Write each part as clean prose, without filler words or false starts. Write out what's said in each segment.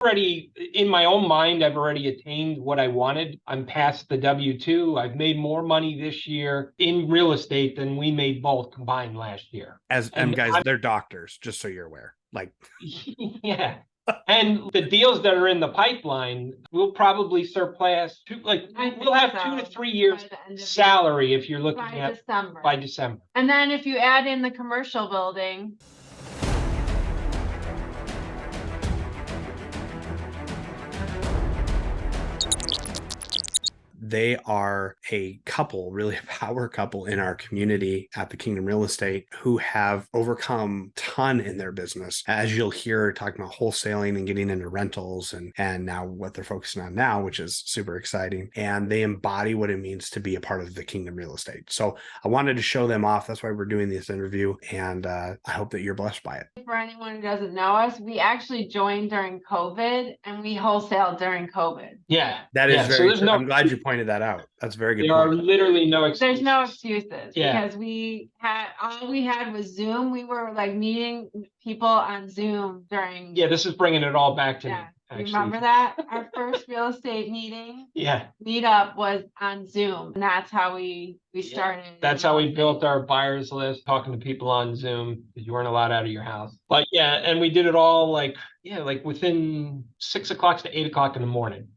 already, in my own mind, I've already attained what I wanted. I'm past the W-2. I've made more money this year in real estate than we made both combined last year. And guys, they're doctors, just so you're aware. Like, yeah. And the deals that are in the pipeline will probably surpass we'll have 2 to 3 years salary if you're looking at by December. And then if you add in the commercial building. They are a couple, really a power couple in our community at the Kingdom Real Estate who have overcome a ton in their business. As you'll hear, talking about wholesaling and getting into rentals and now what they're focusing on now, which is super exciting. And they embody what it means to be a part of the Kingdom Real Estate. So I wanted to show them off. That's why we're doing this interview. And I hope that you're blessed by it. For anyone who doesn't know us, we actually joined during COVID and we wholesaled during COVID. Yeah. That is very true. I'm glad you pointed that out. That's very good. There are literally no excuses. There's no excuses because all we had was Zoom. We were like meeting people on Zoom during. Yeah, this is bringing it all back to me. You remember that? Our first real estate meetup was on Zoom. And that's how we started. That's how we built our buyers list, talking to people on Zoom because you weren't allowed out of your house. But yeah, and we did it all like within 6 o'clock to 8 o'clock in the morning.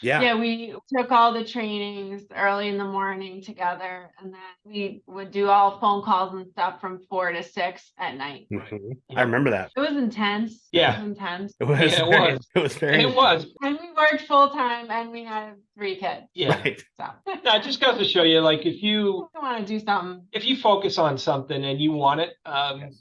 Yeah, we took all the trainings early in the morning together, and then we would do all phone calls and stuff from 4 to 6 at night. Mm-hmm. I remember that. It was intense. Yeah. It was intense. It was. And we worked full time, and we had 3 kids. Yeah. Right. So. No, it just goes to show you, like, if you want to do something, if you focus on something and you want it,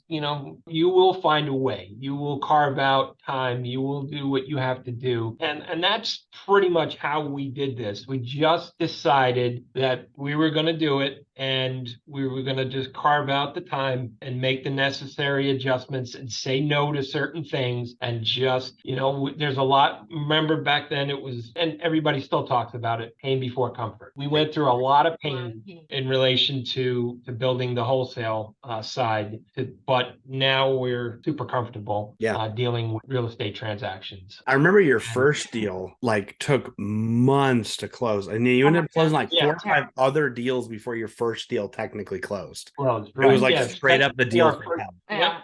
you will find a way. You will carve out time. You will do what you have to do. And that's pretty much how we did this. We just decided that we were going to do it, and we were going to just carve out the time and make the necessary adjustments and say no to certain things. And just, there's a lot. Remember back then it was, and everybody still talks about it, pain before comfort. We went through a lot of pain in relation to building the wholesale side, but now we're super comfortable dealing with real estate transactions. I remember your first deal took months to close, and you ended up closing 4 or 5 other deals before your first deal technically closed. Well, it was straight up the deal.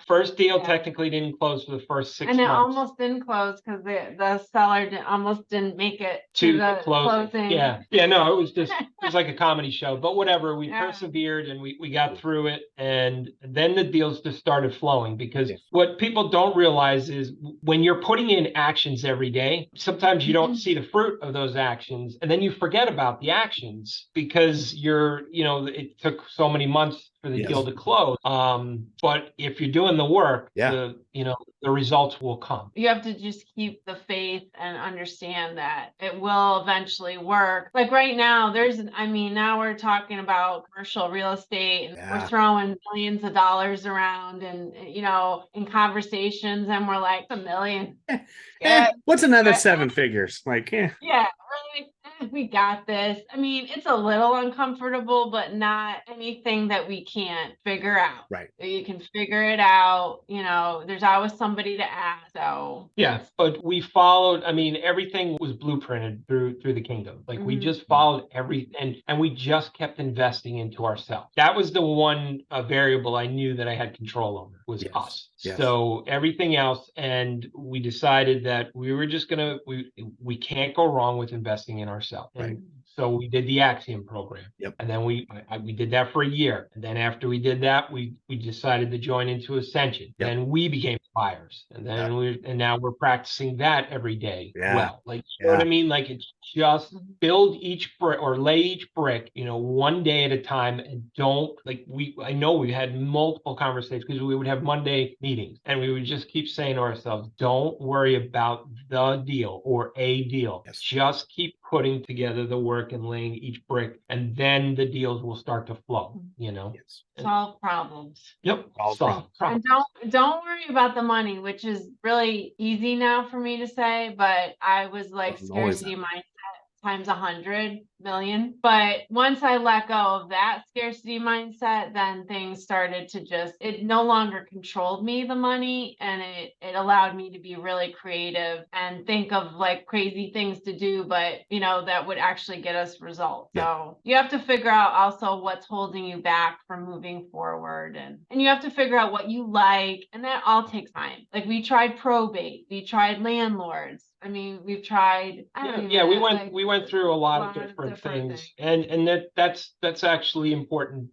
First deal technically didn't close for the first 6 months. And it almost didn't close because the seller almost didn't make it to the closing. Yeah, no, it was like a comedy show, but whatever. We persevered and we got through it, and then the deals just started flowing because what people don't realize is when you're putting in actions every day, sometimes you don't see the fruit of those actions, and then you forget about the actions because it took so many months for the deal to close. But if you're doing the work, the results will come. You have to just keep the faith and understand that it will eventually work. Like right now, now we're talking about commercial real estate, and we're throwing millions of dollars around and, in conversations, and we're like, $1 million. What's another 7 figures? We got this. It's a little uncomfortable, but not anything that we can't figure out. Right. You can figure it out. There's always somebody to ask. So but we followed. Everything was blueprinted through the kingdom. We just followed everything, and we just kept investing into ourselves. That was the one variable I knew that I had control over was us. Yes. So everything else, and we decided that we were just we can't go wrong with investing in ourselves. Right. And so we did the Axiom program. Yep. And then we did that for a year. And then after we did that, we decided to join into Ascension. Yep. Then we became buyers. And then now we're practicing that every day. Yeah. Well, you know what I mean? It's just build each brick or lay each brick, one day at a time, and don't I know we had multiple conversations because we would have Monday meetings, and we would just keep saying to ourselves, don't worry about the deal or a deal. Yes. Just keep putting together the work and laying each brick, and then the deals will start to flow, Yes. Solve problems. Yep. Solve problems. And don't worry about the money, which is really easy now for me to say, but I was scarcity mindset times 100. million. But once I let go of that scarcity mindset, then things started to it no longer controlled me, the money, and it allowed me to be really creative and think of like crazy things to do, but that would actually get us results. Yeah. So you have to figure out also what's holding you back from moving forward, and you have to figure out what you like, and that all takes time. Like we tried probate, we tried landlords. I mean, we've tried. We went through a lot of different things, and that's actually important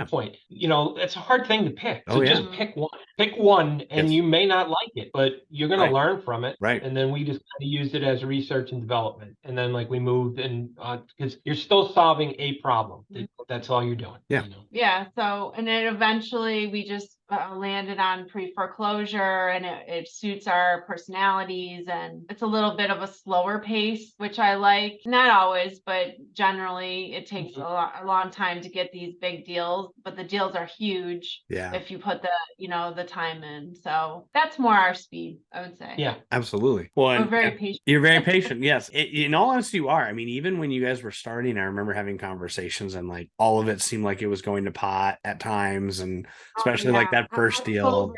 point. It's a hard thing to pick. So just pick one, and you may not like it, but you're going to learn from it. Right. And then we just kind of used it as research and development, and then like we moved, and because you're still solving a problem. That's all you're doing. Yeah. Yeah. So, and then eventually we just landed on pre-foreclosure, and it suits our personalities, and it's a little bit of a slower pace, which I like. Not always, but generally it takes a long time to get these big deals, but the deals are huge if you put the time in. So that's more our speed, I would say. Yeah, absolutely. Well, we're very patient. You're very patient. Yes. In all honesty, you are. I mean, even when you guys were starting, I remember having conversations, and like all of it seemed like it was going to pot at times, and especially like that first deal.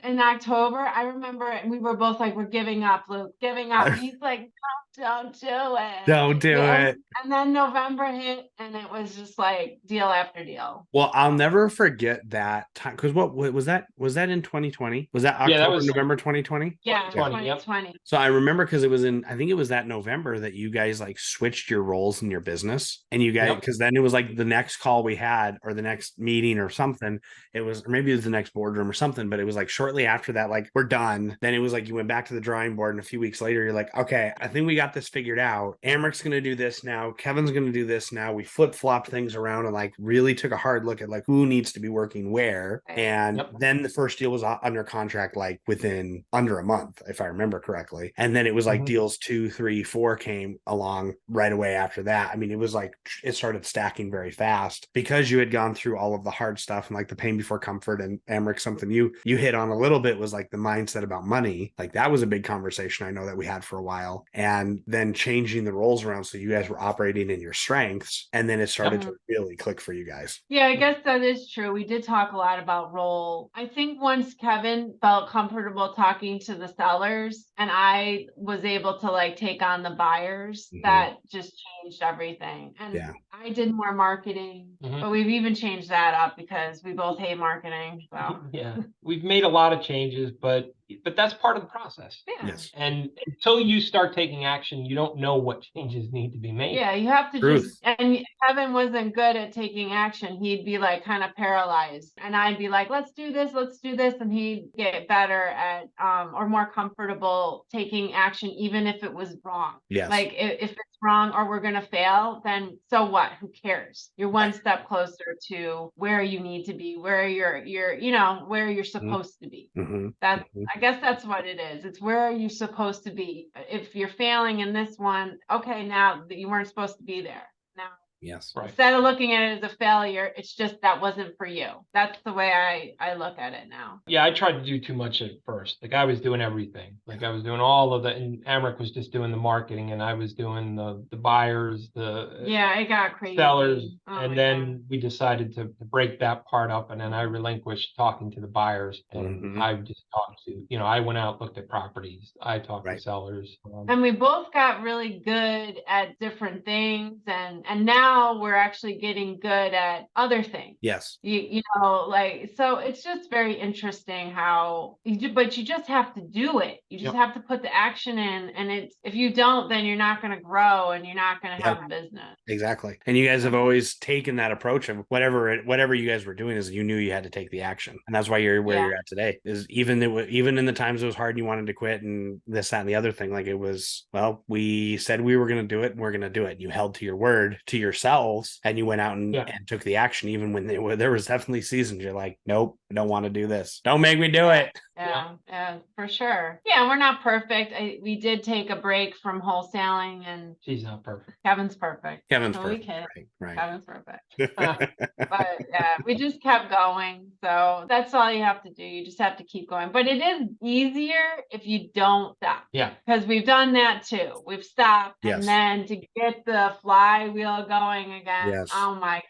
In October, I remember we were both like, we're giving up, Luke, giving up. He's like, don't do it. Don't do it. And then November hit, and it was just like deal after deal. Well, I'll never forget that time, because what was that? Was that in 2020? Was that October, November 2020? Yeah, 2020. So I remember because it was I think it was that November that you guys like switched your roles in your business, and you guys, because then it was like the next call we had, or the next meeting or something. It was, or maybe it was the next boardroom or something, but it was like shortly after that, like, we're done. Then it was like you went back to the drawing board, and a few weeks later, you're like, okay, I think we got this figured out. Amrick's going to do this now. Kevin's going to do this now. We flip-flopped things around and like really took a hard look at like who needs to be working where. And then the first deal was under contract like within under a month, if I remember correctly. And then it was like deals 2, 3, 4 came along right away after that. I mean, it was like it started stacking very fast because you had gone through all of the hard stuff, and like the pain before comfort. And Amrick, something you hit on a little bit was like the mindset about money. Like that was a big conversation I know that we had for a while, and then changing the roles around so you guys were operating in your strengths, and then it started to really click for you guys. Yeah, I guess that is true. We did talk a lot about role. I think once Kevin felt comfortable talking to the sellers, and I was able to like take on the buyers, that just changed everything. And I did more marketing, but we've even changed that up because we both hate marketing. So yeah, we've made a lot of changes, but that's part of the process. Yes. And until you start taking action, you don't know what changes need to be made. Yeah, you have to and Kevin wasn't good at taking action. He'd be like kind of paralyzed, and I'd be like, let's do this. And he'd get better at, or more comfortable taking action, even if it was wrong. Yes. Like if it's wrong or we're going to fail, then so what? Who cares? You're one step closer to where you need to be, where you're where you're supposed to be. I guess that's what it is. It's where are you supposed to be? If you're failing in this one, okay, now that you weren't supposed to be there. Now, yes, right. Instead of looking at it as a failure, it's just that wasn't for you. That's the way I look at it now. Yeah, I tried to do too much at first. Like I was doing everything. Like I was doing all of the, and Amrick was just doing the marketing, and I was doing the buyers, it got crazy. Sellers, and then we decided to break that part up, and then I relinquished talking to the buyers, and I just talked to, I went out, looked at properties, I talked to sellers. And we both got really good at different things, and now we're actually getting good at other things. Yes. So it's just very interesting how but you just have to do it. You just have to put the action in, and if you don't, then you're not going to grow, and you're not going to have a business. Exactly. And you guys have always taken that approach of whatever you guys were doing is you knew you had to take the action. And that's why you're where you're at today. Is even in the times it was hard and you wanted to quit and this, that, and the other thing, like it was, well, we said we were going to do it, and we're going to do it. You held to your word, to yourselves, and you went out and took the action, even when there was definitely seasons you're like, nope, I don't want to do this. Don't make me do it. Yeah, for sure. Yeah, we're not perfect. We did take a break from wholesaling, and She's not perfect. Kevin's perfect. Kevin's So perfect. we can. Right. Kevin's perfect. But yeah, we just kept going. So that's all you have to do. You just have to keep going. But it is easier if you don't stop. Yeah. Because we've done that too. We've stopped. Yes. And then to get the flywheel going again, Yes. oh my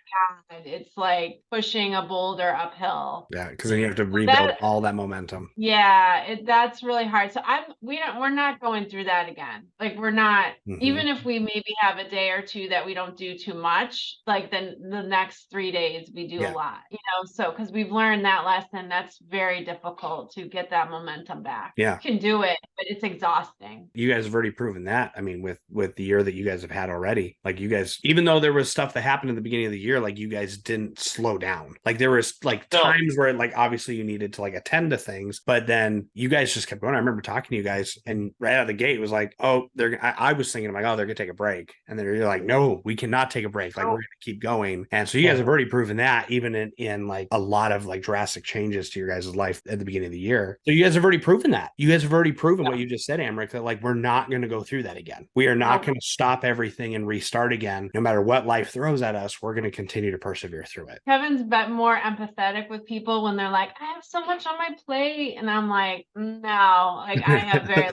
God, it's like pushing a boulder uphill. Yeah, because then you have to rebuild all that momentum. Yeah, that's really hard. So we're not going through that again. Like we're not, even if we maybe have a day or two that we don't do too much, like then the next 3 days we do a lot, so because we've learned that lesson, that's very difficult to get that momentum back. Yeah. You can do it, but it's exhausting. You guys have already proven that. I mean, with the year that you guys have had already, like you guys, even though there was stuff that happened at the beginning of the year, like you guys didn't slow down. Like there was like times where like obviously you needed to like attend to things, but then you guys just kept going. I remember talking to you guys, and right out of the gate it was like, oh, I was thinking, I'm like, oh, they're gonna take a break, and then you're like, no, we cannot take a break. Like we're gonna keep going. And so you guys have already proven that, even in like a lot of like drastic changes to your guys' life at the beginning of the year. So you guys have already proven that. You guys have already proven what you just said, Amric, that like we're not going to go through that again. We are not going to stop everything and restart again. No matter what life throws at us, we're going to continue to persevere through it. Kevin's more empathetic with people when they're like, I have so much on my plate. And I'm like, no, like I have very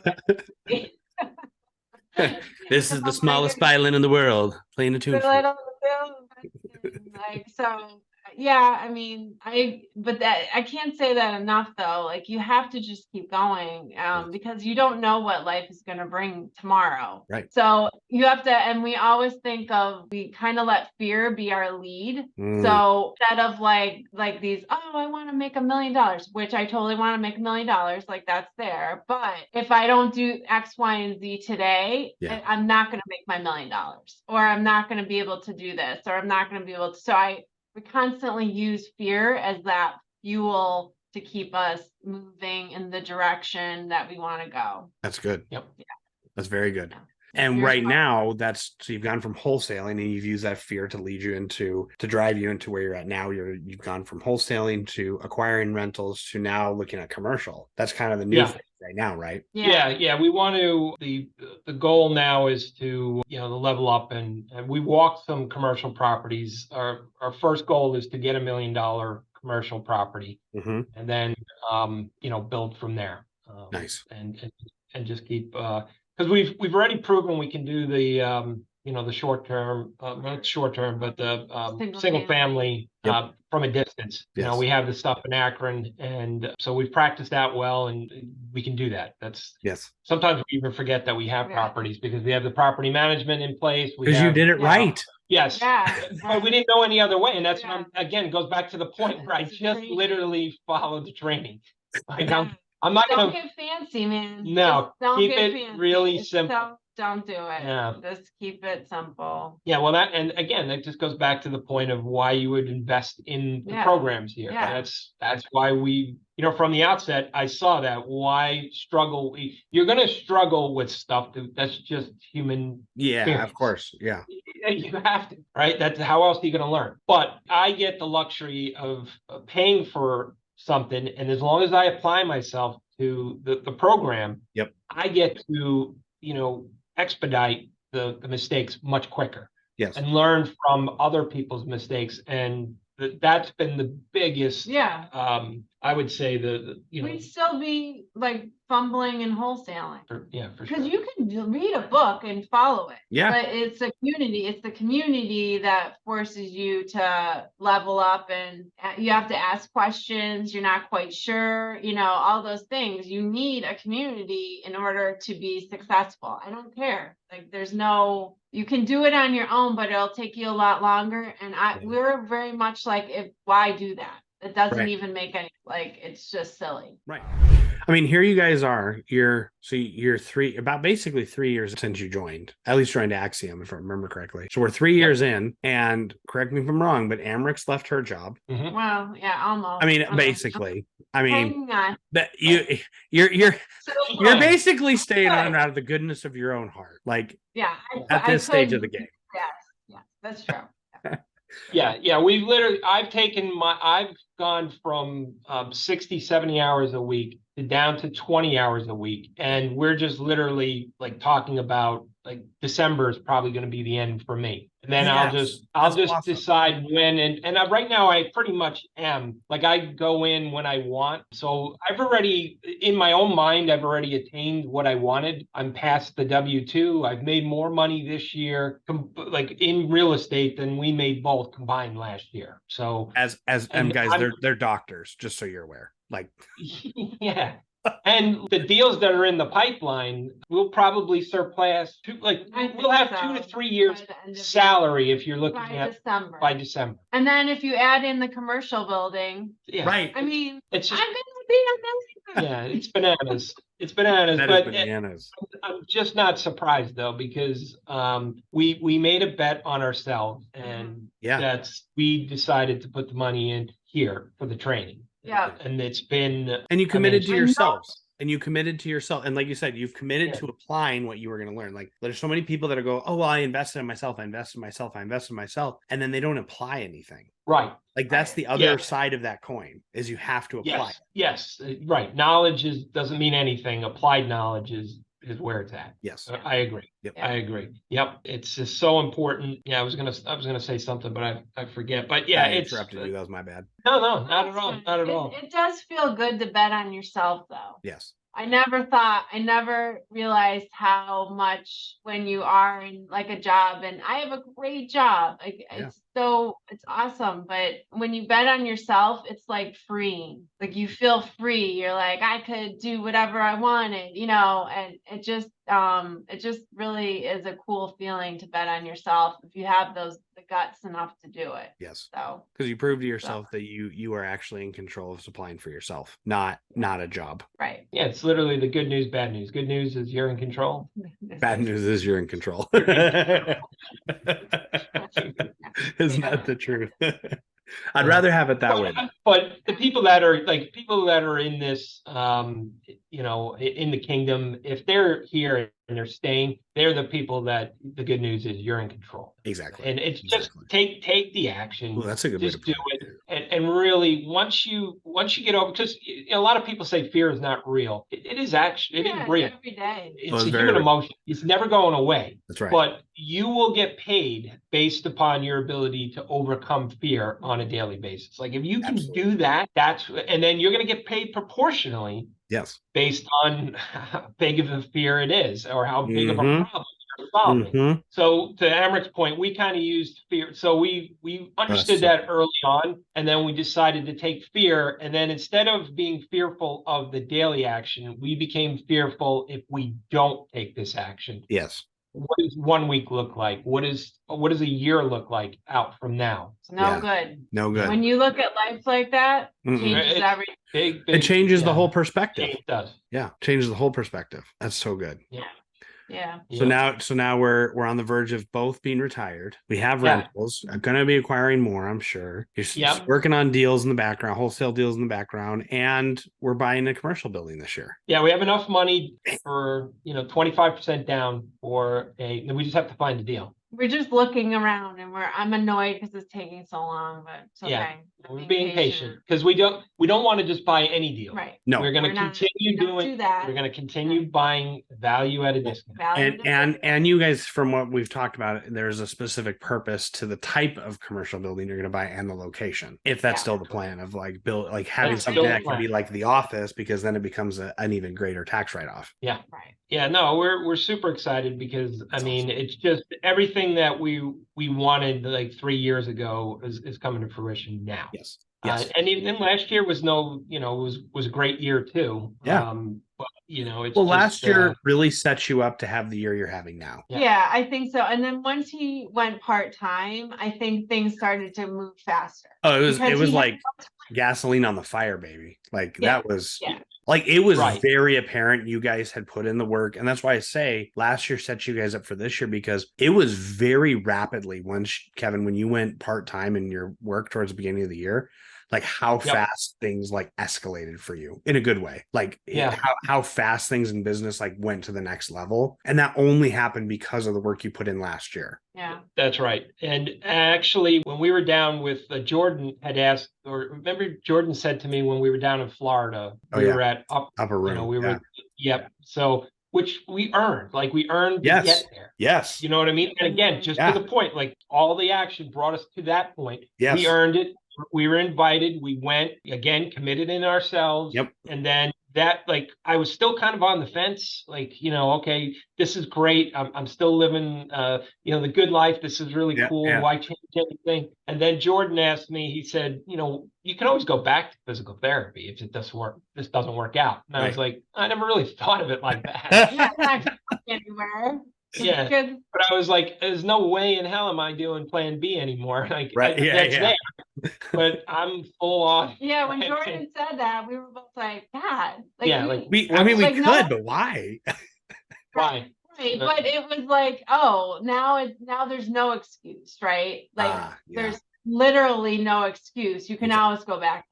This is the smallest violin in the world, playing a tune. Like, so yeah, I mean, but I can't say that enough though. Like you have to just keep going, because you don't know what life is going to bring tomorrow. Right. So you have to, and we always we kind of let fear be our lead. So instead of like these, oh, I want to make $1 million, which I totally want to make $1 million. Like that's there. But if I don't do X, Y, and Z today, I'm not going to make my $1 million, or I'm not going to be able to do this, or I'm not going to be able to. So we constantly use fear as that fuel to keep us moving in the direction that we want to go. That's good. Yep. Yeah. That's very good. Yeah. And right now, so you've gone from wholesaling and you've used that fear to lead you to drive you into where you're at now. You've gone from wholesaling to acquiring rentals to now looking at commercial. That's kind of the new thing right now, right? Yeah. We want to, the goal now is to, the level up, and we walked some commercial properties. Our first goal is to get $1 million commercial property, and then, build from there. Nice. And just keep, because we've already proven we can do the the short term, not short term, but the single family from a distance. Yes. We have the stuff in Akron, and so we've practiced that well, and we can do that. Sometimes we even forget that we have properties because we have the property management in place. Because you did it right. Yes, but we didn't know any other way, and that's what again goes back to the point where I just literally followed the training. Like I'm not don't get fancy, man. No, keep it fancy. really simple. Don't do it. Yeah. Just keep it simple. Yeah, well, that just goes back to the point of why you would invest in the programs here. Yeah. That's why we, from the outset, I saw that. Why struggle? You're going to struggle with stuff. That's just human. Yeah, experience. Of course. Yeah. You have to, right? That's how else are you going to learn? But I get the luxury of paying for something, and as long as I apply myself to the program, I get to expedite the mistakes much quicker. Yes. And learn from other people's mistakes, and that's been the biggest. I would say we'd still be like fumbling and wholesaling. For sure. Because you can read a book and follow it. Yeah. But it's a community. It's the community that forces you to level up, and you have to ask questions. You're not quite sure, all those things. You need a community in order to be successful. I don't care. Like you can do it on your own, but it'll take you a lot longer. And we're very much like, why do that? It doesn't even make any, it's just silly. Right. I mean, here you guys are. You're basically 3 years since you joined. At least joined Axiom, if I remember correctly. So we're 3 years in, and correct me if I'm wrong, but Amric's left her job. Mm-hmm. Well, yeah, almost. I mean, basically. I mean, that you're basically staying on out of the goodness of your own heart. Like, at this stage of the game. Yes, that's true. Yeah. I've gone from 60, 70 hours a week to down to 20 hours a week. And we're just literally like talking about like December is probably going to be the end for me. And then I'll Yes, just that's awesome. decide when. And right now I pretty much am like, I go in when I want. So I've already, in my own mind, I've already attained what I wanted. I'm past the W-2. I've made more money this year, like in real estate, than we made both combined last year. So As and guys, I'm they're doctors, just so you're aware. Like, yeah. And the deals that are in the pipeline will probably surpass we'll have 2 to 3 years by the end of the salary if you're looking by at December. by December. And then if you add in the commercial building, Yeah. right. I mean, It's just I'm gonna be a millionaire. yeah, it's bananas. It's bananas, That is but bananas. I'm just not surprised though, because we made a bet on ourselves, and Yeah. we decided to put the money in here for the training. Yeah. And it's been And you committed to I know. yourselves. And you committed to yourself. And like you said, you've committed Yeah. to applying what you were going to learn. Like there's so many people that are go, oh, well, I invested in myself. I invested in myself. I invested in myself. And then they don't apply anything. right. Like that's the other side of that coin is you have to apply. Yes, right. Knowledge doesn't mean anything. Applied knowledge is where it's at. Yes. I agree. Yep. I agree. Yep. It's just so important. Yeah, I was gonna say something, but I forget. But yeah, I it's interrupted you. That was my bad. No, not at all. Not at all. It does feel good to bet on yourself though. Yes. I never realized how much when you are in like a job, and I have a great job. Like it's awesome. But when you bet on yourself, it's like freeing. Like you feel free. You're like, I could do whatever I wanted, and it just really is a cool feeling to bet on yourself if you have the guts enough to do it. Yes. So because you prove to yourself that you are actually in control of supplying for yourself, not a job. Right. Yeah, it's literally the good news, bad news. Good news is you're in control. Bad news is you're in control. Isn't that the truth? I'd rather have it that way. But the people that are in this, in the kingdom, if they're here and they're staying, they're the people that the good news is you're in control. Exactly. And it's just take the action. Well, that's a good way to do put it. And really, once you get over, because a lot of people say fear is not real. It is actually, it is real. Every day. It's a human emotion. It's never going away. That's right. But you will get paid based upon your ability to overcome fear on a daily basis. Like if you can do that, and then you're going to get paid proportionally. Yes. Based on how big of a fear it is or how big of a problem you're solving. So to Amrick's point, we kind of used fear. So we understood that early on, and then we decided to take fear. And then instead of being fearful of the daily action, we became fearful if we don't take this action. Yes. What does 1 week look like? What does a year look like out from now? It's no good. No good. When you look at life like that, it changes everything. It changes the whole perspective. It does. Yeah, changes the whole perspective. That's so good. Yeah. So now we're on the verge of both being retired. We have rentals. I'm going to be acquiring more, I'm sure. You're working on deals in the background, wholesale deals in the background, and we're buying a commercial building this year. Yeah, we have enough money for 25% down we just have to find a deal. We're just looking around, and I'm annoyed because it's taking so long, but it's okay. Yeah, we're being patient because we don't want to just buy any deal. Right. No, we're going to continue doing that. We're going to continue buying value at a discount. And you guys, from what we've talked about, there's a specific purpose to the type of commercial building you're going to buy and the location. If that's still the plan of having something that can be like the office, because then it becomes an even greater tax write-off. Yeah. Right. Yeah, no, we're super excited because it's just everything that we wanted like 3 years ago is coming to fruition now. Yes. And even last year was was a great year too. Yeah. But it's last year really sets you up to have the year you're having now. Yeah, I think so. And then once he went part-time, I think things started to move faster. Oh, it was like gasoline on the fire, baby. Like that was like it was very apparent you guys had put in the work. And that's why I say last year set you guys up for this year, because it was very rapidly Kevin, when you went part-time in your work towards the beginning of the year, like how Yep. fast things like escalated for you in a good way. Like Yeah. how fast things in business like went to the next level. And that only happened because of the work you put in last year. Yeah. That's right. And actually, when we were down with Jordan had asked, or remember Jordan said to me when we were down in Florida, Oh, we yeah. were at Upper room. we were, Yeah. yep. So, which we earned, like we earned to Yes. get there. Yes. You know what I mean? And again, just Yeah. to the point, like all the action brought us to that point. Yes. We earned it. We were invited. We went, again, committed in ourselves. Yep. And then that, like, I was still kind of on the fence, like, you know, okay, this is great. I'm still living, you know, the good life. This is really Yeah, cool. yeah. Why change anything? And then Jordan asked me, he said, you know, you can always go back to physical therapy if it doesn't work. This doesn't work out. And I was like, I never really thought of it like that. Yeah, it's not going anywhere. Yeah. Good. But I was like, there's no way in hell am I doing plan B anymore. Like, Right. that's Yeah. there, but I'm full on. Yeah, when Jordan said that, we were both like, God. Like, Yeah, We could, no, but why? Why? right. But it was like, oh, now there's no excuse, right? Like Yeah. there's literally no excuse. You can always go back.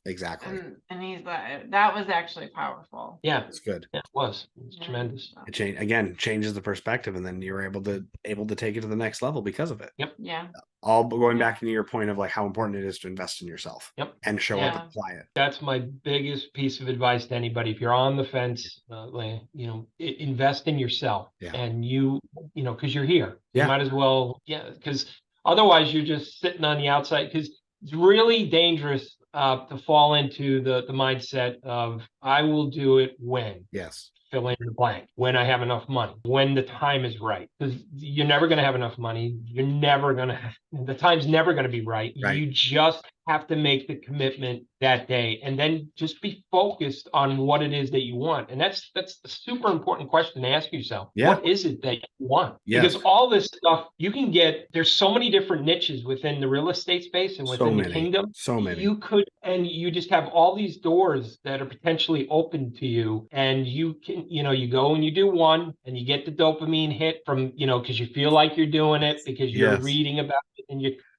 Exactly. And he's like, that was actually powerful. Yeah, It's good. it was. It's tremendous. It changes the perspective, and then you're able to take it to the next level because of it. Yep. Yeah. All going back into your point of like how important it is to invest in yourself. Yep. And show up and apply it. That's my biggest piece of advice to anybody. If you're on the fence, you know, invest in yourself. Yeah. And you know, because you're here. Yeah. You might as well, because otherwise you're just sitting on the outside. Because it's really dangerous to fall into the mindset of I will do it when. Yes. Fill in the blank, when I have enough money, when the time is right, because you're never going to have enough money. You're never going to, the time's never going to be right. You just have to make the commitment that day and then just be focused on what it is that you want. And that's a super important question to ask yourself. Yeah. What is it that you want? Yes. Because all this stuff you can get, there's so many different niches within the real estate space and within the kingdom. So many. You could, and you just have all these doors that are potentially open to you, and you can, you know, you go and you do one and you get the dopamine hit from, you know, because you feel like you're doing it, because you're reading about it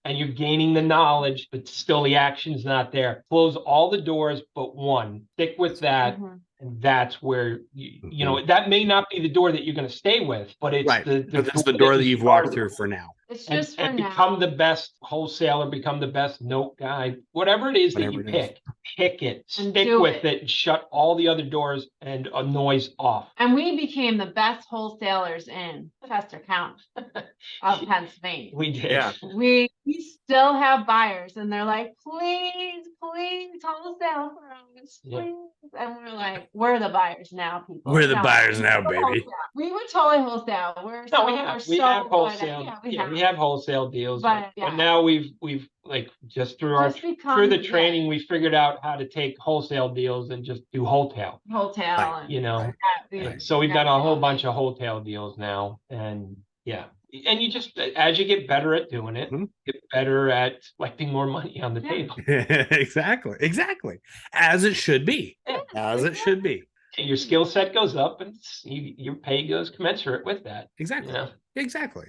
and you're gaining the knowledge, but still the action's not there. Close all the doors but one. Stick with that. Mm-hmm. And that's where, you know, that may not be the door that you're going to stay with, but it's the door that you've walked through for now. It's just for and now. become the best wholesaler, become the best note guy, whatever it is that you pick it, stick with it, and shut all the other doors and a noise off. And we became the best wholesalers in Chester County of Pennsylvania. We did. Yeah. We still have buyers, and they're like, please wholesale for us, please. And we're like, we're the buyers now, people. We're the buyers now, baby. Wholesale. We would totally wholesale. We have wholesale. We have wholesale deals, but now we've like just through the training, we figured out how to take wholesale deals and just do wholesale. You know, so we've done a whole bunch of wholesale deals now, and and you just, as you get better at doing it, get better at collecting more money on the table. Exactly. As it should be. As it should be. Your skill set goes up, and your pay goes commensurate with that. Exactly. You know? Exactly.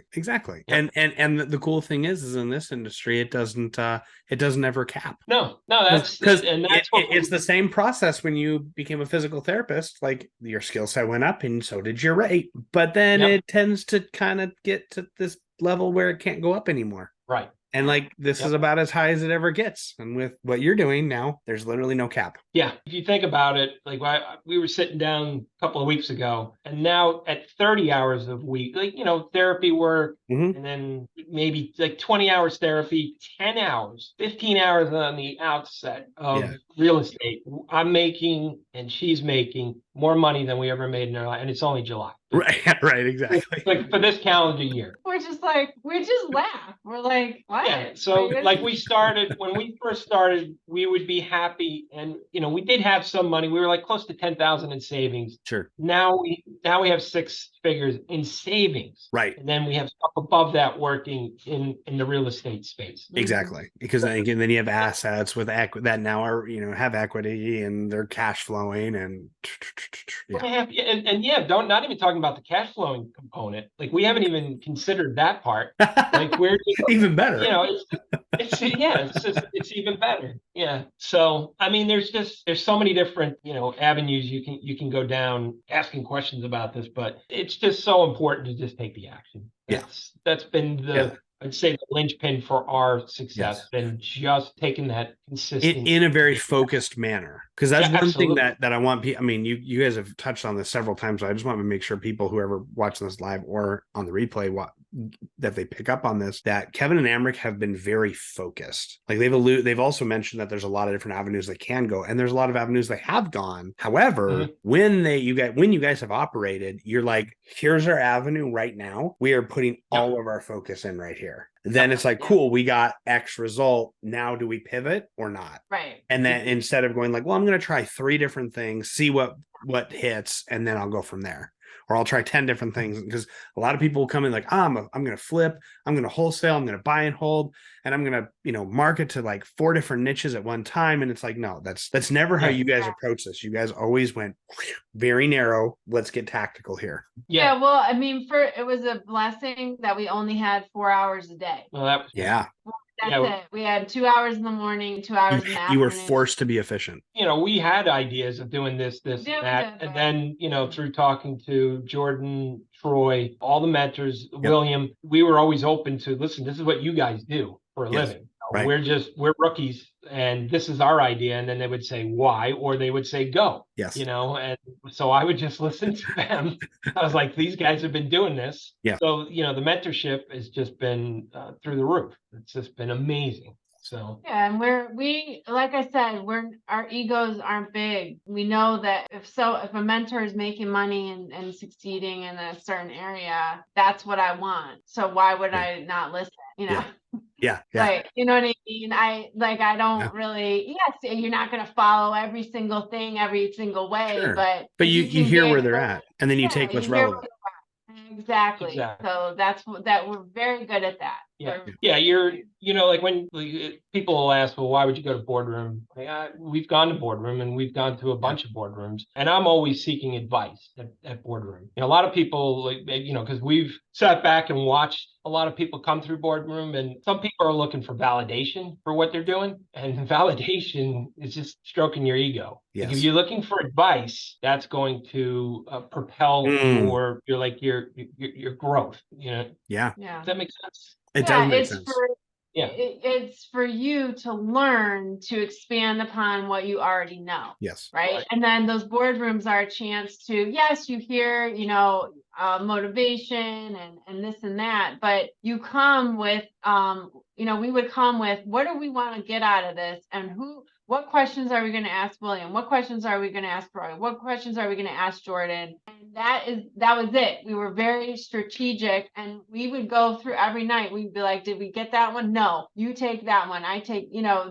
Yep. And the cool thing is in this industry, it doesn't ever cap. No, that's because it's the same process when you became a physical therapist. Like your skill set went up, and so did your rate. But then it tends to kind of get to this level where it can't go up anymore. Right. And like this is about as high as it ever gets. And with what you're doing now, there's literally no cap. Yeah. If you think about it, like we were sitting down a couple of weeks ago, and now at 30 hours a week, like, you know, therapy work, and then maybe like 20 hours therapy, 10 hours, 15 hours on the outset of real estate. I'm making, and she's making more money than we ever made in our life. And it's only July. Right, exactly. Like for this calendar year. We just laugh. We're like, what? Yeah. So like when we first started, we would be happy. And, you know, we did have some money. We were like close to 10,000 in savings. Sure. Now we have 6 figures in savings. Right. And then we have stuff above that working in the real estate space. Exactly. Because then you have assets with that now are, you know, have equity and they're cash flowing and not even talking about the cash flowing component. Like we haven't even considered that part. Like we're even better. You know, It's even better. Yeah. So, I mean, there's so many different, avenues you can go down asking questions about this, but it's just so important to just take the action. Yeah. That's been Yeah. I'd say the linchpin for our success, Yes. been just taking that consistency. In a very focused manner, because that's Yeah, one thing absolutely. that I want people. I mean, you guys have touched on this several times, so I just want to make sure people, whoever watching this live or on the replay, that they pick up on this, that Kevin and Amric have been very focused. Like they've also mentioned that there's a lot of different avenues they can go, and there's a lot of avenues they have gone. However, when you guys have operated, you're like, here's our avenue right now. We are putting all of our focus in right here. Then it's like, cool, we got X result. Now do we pivot or not? Right. And then instead of going like, well, I'm going to try 3 different things, see what hits, and then I'll go from there. Or I'll try 10 different things, because a lot of people will come in like, I'm going to flip, I'm going to wholesale, I'm going to buy and hold, and I'm going to, market to like 4 different niches at one time. And it's like, no, that's never how you guys approach this. You guys always went very narrow. Let's get tactical here. Yeah. Well, I mean, it was a blessing that we only had 4 hours a day. Well, that's it. We had 2 hours in the morning, 2 hours in the afternoon. You were forced to be efficient. We had ideas of doing this, that, and then, through talking to Jordan, Troy, all the mentors, William, we were always open to, listen, this is what you guys do for a living. Right. We're rookies, and this is our idea. And then they would say why, or they would say go. Yes. And so I would just listen to them. I was like, these guys have been doing this. Yeah. So, the mentorship has just been through the roof. It's just been amazing. So yeah, and like I said, our egos aren't big. We know that if a mentor is making money and succeeding in a certain area, that's what I want. So why would I not listen? Yeah. Like, you know what I mean? I don't really, yes, you're not going to follow every single thing, every single way, sure. but you hear where they're at, and then you take what's relevant. Exactly. So we're very good at that. Yeah. You're, like when people will ask, well, why would you go to boardroom? We've gone to boardroom, and we've gone to a bunch of boardrooms, and I'm always seeking advice at boardroom. A lot of people, because we've sat back and watched a lot of people come through boardroom, and some people are looking for validation for what they're doing, and validation is just stroking your ego. Yes. Like if you're looking for advice, that's going to propel your growth. Yeah. Does that make sense? It does make sense. It's for you to learn to expand upon what you already know. Yes. Right. And then those boardrooms are a chance to, yes, you hear, motivation and this and that, but you come with, we would come with, what do we want to get out of this? And what questions are we going to ask William? What questions are we going to ask Troy? What questions are we going to ask Jordan? And that was it. We were very strategic, and we would go through every night. We'd be like, did we get that one? No, you take that one. I take,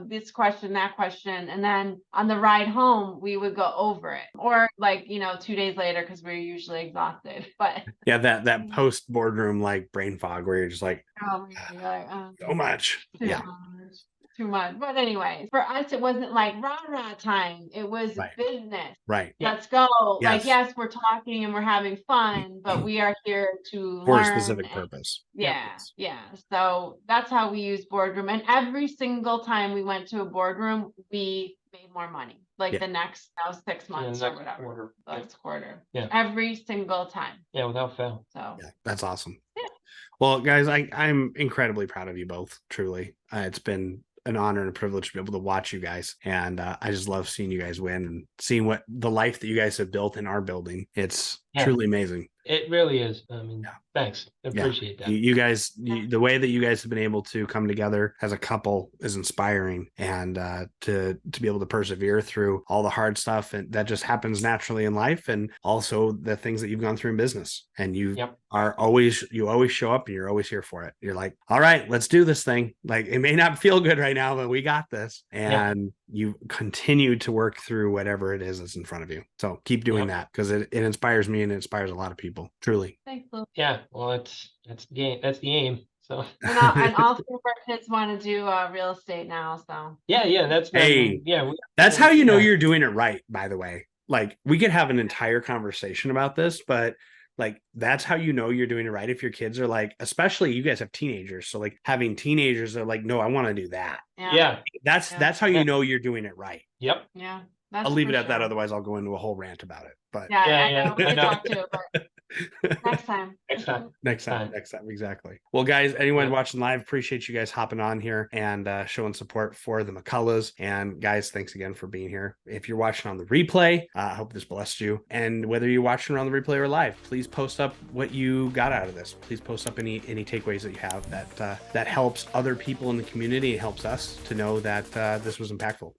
this question, that question. And then on the ride home, we would go over it, or 2 days later, because we're usually exhausted. But yeah, that post boardroom, like brain fog, where you're just like, so much. Yeah. Too much. But anyway, for us, it wasn't like rah-rah time. It was business. Right. Let's go. Yes. Like, yes, we're talking and we're having fun, but we are here to for learn. A specific purpose. Yeah. So that's how we use boardroom. And every single time we went to a boardroom, we made more money. Like the next 6 months or whatever. Next quarter. Yeah. Every single time. Yeah, without fail. So that's awesome. Yeah. Well, guys, I'm incredibly proud of you both. Truly. It's been an honor and a privilege to be able to watch you guys. And I just love seeing you guys win and seeing what the life that you guys have built in our building. It's truly amazing. It really is. I mean, thanks. I appreciate that. You guys, the way that you guys have been able to come together as a couple is inspiring, and to be able to persevere through all the hard stuff, and that just happens naturally in life, and also the things that you've gone through in business. And you always show up, and you're always here for it. You're like, all right, let's do this thing. Like, it may not feel good right now, but we got this. And you continue to work through whatever it is that's in front of you. So keep doing that, because it inspires me, and it inspires a lot of people. Truly. Thanks, Lou. Yeah. Well, that's the aim. So and all 3 of our kids want to do real estate now. So that's that's how you know you're doing it right. By the way, like, we could have an entire conversation about this, but Like that's how you know you're doing it right. If your kids are like, especially you guys have teenagers, so like having teenagers are like, no, I want to do that. Yeah. That's how you know you're doing it right. Yep. Yeah. I'll leave it at that. Otherwise, I'll go into a whole rant about it. But yeah, Yeah, I know. We I could know. talk too, but next time. Next time. next time, exactly. Well, guys, anyone watching live, appreciate you guys hopping on here and showing support for the McCullaghs. And guys, thanks again for being here. If you're watching on the replay, I hope this blessed you. And whether you're watching on the replay or live, please post up what you got out of this. Please post up any takeaways that you have that helps other people in the community. It helps us to know that this was impactful.